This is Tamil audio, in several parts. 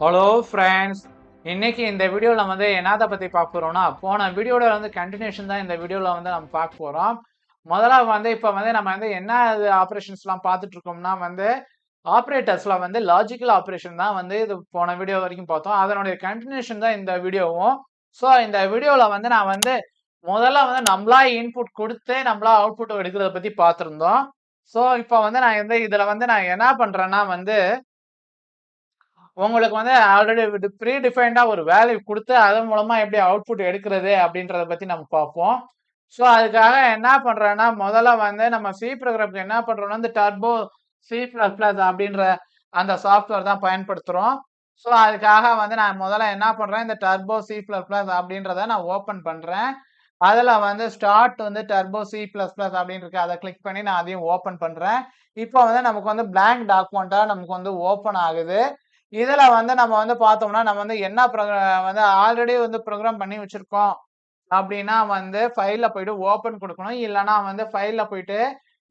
ஹலோ ஃப்ரெண்ட்ஸ், இன்னைக்கு இந்த வீடியோவில் வந்து என்னத்தை பற்றி பார்க்க போகிறோம்னா, போன வீடியோவில் வந்து கண்டினியூஷன் தான் இந்த வீடியோவில் வந்து நம்ம பார்க்க போகிறோம். முதல்ல வந்து இப்போ வந்து நம்ம வந்து என்ன ஆப்ரேஷன்ஸ்லாம் பார்த்துட்டு இருக்கோம்னா வந்து ஆப்ரேட்டர்ஸில் வந்து லாஜிக்கல் ஆப்ரேஷன் தான் வந்து இது போன வீடியோ வரைக்கும் பார்த்தோம். அதனுடைய கண்டினியூஷன் தான் இந்த வீடியோவும். ஸோ இந்த வீடியோவில் வந்து நான் வந்து முதல்ல வந்து நம்மளா இன்புட் கொடுத்து நம்மளா அவுட்புட் எடுக்கிறத பற்றி பார்த்துருந்தோம். ஸோ இப்போ வந்து நான் வந்து இதில் வந்து நான் என்ன பண்ணுறேன்னா வந்து உங்களுக்கு வந்து ஆல்ரெடி ப்ரீ டிஃபைன்டா ஒரு வேல்யூ குடுத்து, அதன் மூலமா எப்படி அவுட்புட் எடுக்கிறது அப்படின்றத பத்தி நம்ம பார்ப்போம். ஸோ அதுக்காக என்ன பண்றேன்னா, முதல்ல வந்து நம்ம சி ப்ரோகிராம்க்கு என்ன பண்றோம்னா, இந்த டர்போ சி பிளஸ் பிளஸ் அப்படின்ற அந்த சாஃப்ட்வேர் தான் பயன்படுத்துறோம். ஸோ அதுக்காக வந்து நான் முதல்ல என்ன பண்றேன், இந்த டர்போ சி பிளஸ் பிளஸ் அப்படின்றத நான் ஓப்பன் பண்றேன். அதுல வந்து ஸ்டார்ட் வந்து டர்போ சி பிளஸ் பிளஸ் அப்படின்னு இருக்கு. அதை கிளிக் பண்ணி நான் அதையும் ஓப்பன் பண்றேன். இப்போ வந்து நமக்கு வந்து பிளாங்க் டாக்குமெண்டா நமக்கு வந்து ஓப்பன் ஆகுது. இதுல வந்து நம்ம வந்து பார்த்தோம்னா, நம்ம வந்து என்ன வந்து ஆல்ரெடி வந்து ப்ரோகிராம் பண்ணி வச்சிருக்கோம் அப்படின்னா வந்து ஃபைல்ல போயிட்டு ஓப்பன் குடுக்கணும். இல்லன்னா வந்து ஃபைல்ல போயிட்டு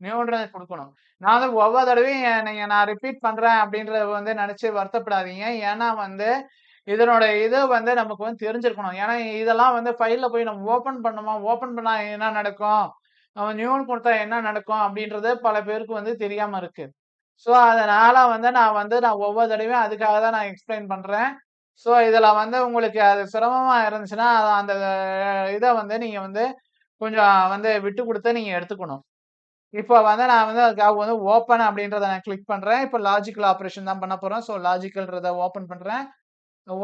நியூன்றத குடுக்கணும். நான் வந்து ஒவ்வொரு தடவையும் நீங்க நான் ரிப்பீட் பண்றேன் அப்படின்றத வந்து நெனச்சு வருத்தப்படாதீங்க. ஏன்னா வந்து இதனோட இது வந்து நமக்கு வந்து தெரிஞ்சிருக்கணும். ஏன்னா இதெல்லாம் வந்து ஃபைல்ல போய் நம்ம ஓப்பன் பண்ணோமா, ஓப்பன் பண்ணா என்ன நடக்கும்? நம்ம நியூன்னு குடுத்தா என்ன நடக்கும்? அப்படின்றது பல பேருக்கு வந்து தெரியாம இருக்கு. ஸோ அதனால வந்து நான் ஒவ்வொரு தடவையும் அதுக்காக தான் நான் எக்ஸ்பிளைன் பண்றேன். ஸோ இதுல வந்து உங்களுக்கு அது சிரமமா இருந்துச்சுன்னா, அந்த இத வந்து நீங்க வந்து கொஞ்சம் வந்து விட்டு குடுத்து நீங்க எடுத்துக்கணும். இப்போ வந்து நான் வந்து அதுக்காக வந்து ஓப்பன் அப்படின்றத நான் கிளிக் பண்றேன். இப்போ லாஜிக்கல் ஆப்பரேஷன் தான் பண்ண போறோம். ஸோ லாஜிக்கல்ன்றத ஓப்பன் பண்றேன்.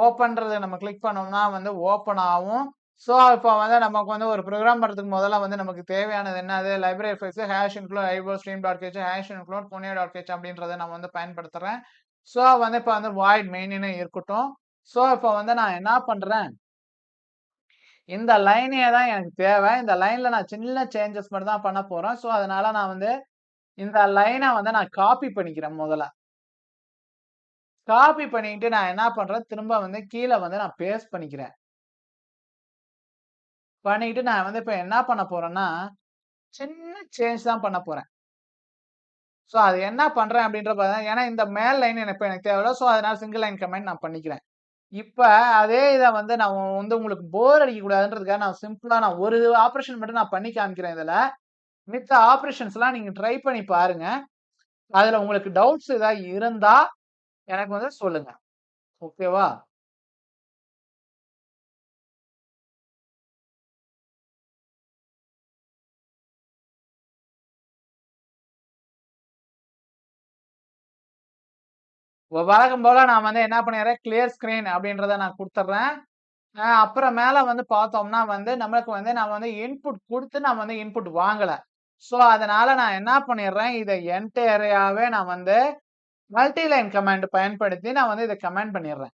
ஓப்பன்றத நம்ம கிளிக் பண்ணோம்னா வந்து ஓப்பன் ஆகும். ஸோ இப்போ வந்து நமக்கு வந்து ஒரு ப்ரோகிராம் பண்றதுக்கு முதல்ல வந்து நமக்கு தேவையானது என்னது? Library files hash include IO stream dot cache hash include Pune dot cache அப்படின்றத நான் வந்து பயன்படுத்துறேன். ஸோ வந்து இப்போ வந்து வாய்ட் மெயின்னு இருக்கட்டும். ஸோ இப்போ வந்து நான் என்ன பண்றேன்? இந்த லைனே தான் எனக்கு தேவை. இந்த லைன்ல நான் சின்ன சேஞ்சஸ் மட்டும் தான் பண்ண போறேன். ஸோ அதனால நான் வந்து இந்த லைன வந்து நான் காப்பி பண்ணிக்கிறேன் முதல்ல. காப்பி பண்ணிட்டு நான் என்ன பண்றேன்? திரும்ப வந்து கீழ வந்து நான் பேஸ்ட் பண்ணிக்கிறேன். பண்ணிட்டு நான் வந்து இப்ப என்ன பண்ண போறேன்னா, சின்ன சேஞ்ச் தான் பண்ண போறேன். ஸோ அது என்ன பண்றேன் அப்படின்றத பார்த்தா ஏன்னா இந்த மேல் லைன் எனக்கு தேவையில்ல. ஸோ அதனால சிங்கிள் லைன் கமெண்ட் நான் பண்ணிக்கிறேன். இப்ப அதே இத வந்து நான் வந்து உங்களுக்கு போர் அடிக்கக்கூடாதுன்றதுக்காக நான் சிம்பிளா நான் ஒரு ஆப்பரேஷன் மட்டும் நான் பண்ணி காமிக்கிறேன் இதுல. மித்த ஆப்பரேஷன்ஸ்லாம் நீங்க ட்ரை பண்ணி பாருங்க. அதுல உங்களுக்கு டவுட்ஸ் ஏதாவது இருந்தா எனக்கு வந்து சொல்லுங்க. ஓகேவா? வழக்கம் போல நான் வந்து என்ன பண்ணிடுறேன், கிளியர் ஸ்கிரீன் அப்படின்றத நான் குடுத்துடுறேன். அப்புறம் மேல வந்து பார்த்தோம்னா வந்து, நம்மளுக்கு வந்து நம்ம வந்து இன்புட் குடுத்து நம்ம வந்து இன்புட் வாங்கல. ஸோ, அதனால நான் என்ன பண்ணிடுறேன், இத என்டையராவே நான் வந்து மல்டி லைன் கமாண்ட் பயன்படுத்தி நான் வந்து இத கமெண்ட் பண்ணிடுறேன்.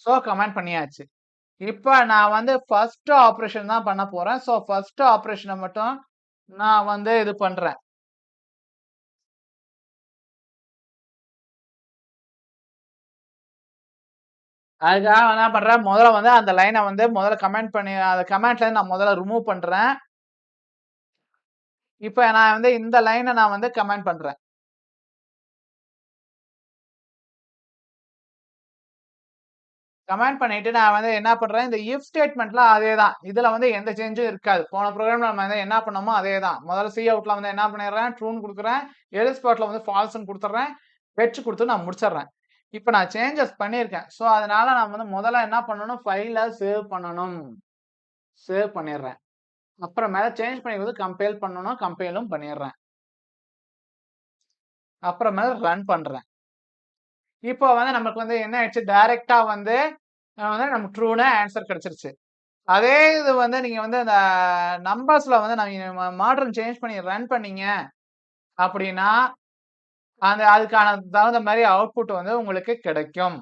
ஸோ, கமெண்ட் பண்ணியாச்சு. இப்ப நான் வந்து ஃபர்ஸ்ட் ஆப்பரேஷன் தான் பண்ண போறேன். ஸோ, ஃபர்ஸ்ட் ஆப்பரேஷன மட்டும் நான் வந்து இது பண்றேன். அதுக்காக என்ன பண்றேன், முதல்ல வந்து அந்த லைன வந்து முதல்ல கமெண்ட் பண்ணி அந்த கமெண்ட்லேருந்து நான் முதல்ல ரிமூவ் பண்றேன். இப்ப நான் வந்து இந்த லைன நான் வந்து கமெண்ட் பண்றேன். கமெண்ட் பண்ணிட்டு நான் வந்து என்ன பண்றேன், இந்த இஃப் ஸ்டேட்மெண்ட்லாம் அதே தான். இதுல வந்து எந்த சேஞ்சும் இருக்காது. போன ப்ரோகிராம்ல நம்ம வந்து என்ன பண்ணோமோ அதே தான். முதல்ல சி அவுட்ல வந்து என்ன பண்ணிடுறேன், ட்ரூன்னு குடுக்குறேன். எல்ஸ் பார்ட்ல வந்து ஃபால்ஸ்ன்னு குடுத்துடுறேன். ஃபெட்ச் குடுத்து நான் முடிச்சிடுறேன். இப்ப நான் சேஞ்சஸ் பண்ணியிருக்கேன். ஸோ அதனால நான் வந்து முதல்ல என்ன பண்ணணும், ஃபைல சேவ் பண்ணணும். சேவ் பண்ணிடுறேன். அப்புறமேல சேஞ்ச் பண்ணிக்கும்போது கம்பைல் பண்ணணும். கம்பைலும் பண்ணிடுறேன். அப்புறமேல ரன் பண்றேன். இப்போ வந்து நமக்கு வந்து என்ன ஆயிடுச்சு, டைரக்ட்டா வந்து நமக்கு ட்ரூன்னு ஆன்சர் கிடைச்சிருச்சு. அதே இது வந்து நீங்க வந்து அந்த நம்பர்ஸ்ல வந்து நீங்க மாடர்ன் சேஞ்ச் பண்ணி ரன் பண்ணீங்க அப்படின்னா, அதுக்கான தகுந்த மாரி அவுட்புட் வந்து உங்களுக்கு கிடைக்கும்.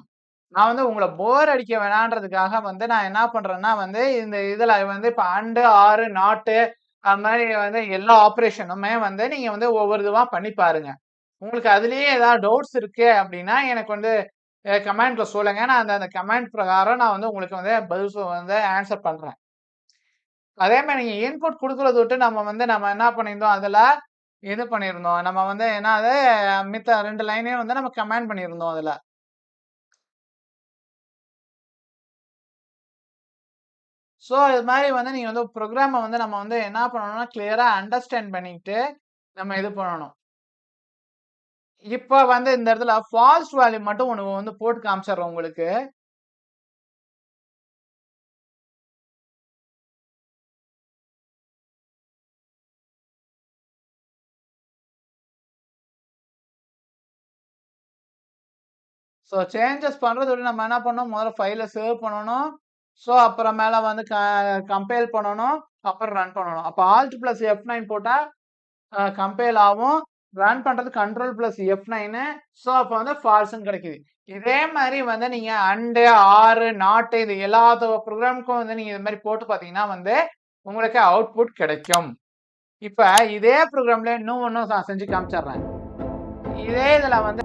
நான் வந்து உங்கள போர் அடிக்க வேணான்றதுக்காக வந்து நான் என்ன பண்றேன்னா வந்து, இந்த இதுல வந்து இப்ப அண்டு, ஆர், நாட்டு அது மாரி வந்து எல்லா ஆப்பரேஷனுமே வந்து நீங்க வந்து ஒவ்வொரு இதுவா பண்ணி பாருங்க. உங்களுக்கு அதிலேயே ஏதாவது டவுட்ஸ் இருக்கு அப்படின்னா, எனக்கு வந்து கமெண்ட்ல சொல்லுங்க. நான் அந்த அந்த கமெண்ட் பிரகாரம் நான் வந்து உங்களுக்கு வந்து பதில் வந்து ஆன்ஸர் பண்றேன். அதே மாரி நீங்க இன்புட் குடுக்குறத விட்டு நம்ம என்ன பண்ணியிருந்தோம் அதுல, இது பண்ணியிருந்தோம். நம்ம வந்து ஏன்னா அது மித்த 2 லைனையும் வந்து நம்ம கமெண்ட் பண்ணியிருந்தோம் அதுல. ஸோ இது மாரி வந்து நீங்க வந்து புரோகிராம வந்து நம்ம வந்து என்ன பண்ணணும்னா, கிளியரா அண்டர்ஸ்டாண்ட் பண்ணிட்டு, நம்ம இது பண்ணணும். இப்ப வந்து இந்த இடத்துல ஃபால்ஸ் வேல்யூ மட்டும் ஒண்ணு வந்து போட்டு காமிச்சர்றேன் உங்களுக்கு. ஸோ சேஞ்சஸ் பண்றத விட நம்ம என்ன பண்ணணும், முதல்ல ஃபைல சேவ் பண்ணணும். ஸோ அப்புறமேல வந்து கம்பைல் பண்ணணும். அப்புறம் ரன் பண்ணணும். அப்ப Alt பிளஸ் F9 போட்டா கம்பைல் ஆகும். ரன் பண்றது கண்ட்ரோல் பிளஸ் F9. ஸோ அப்ப வந்து ஃபால்ஸ்ன்னு கிடைக்குது. இதே மாரி வந்து நீங்க அண்டு, ஆர், நாட் இது எல்லா ப்ரோகிராமுக்கும் வந்து நீங்க இது மாரி போட்டு பார்த்தீங்கன்னா வந்து, உங்களுக்கு அவுட்புட் கிடைக்கும். இப்ப இதே ப்ரோகிராம்ல இன்னும் ஒண்ணும் செஞ்சு காமிச்சர்றேன். இதே இதுல வந்து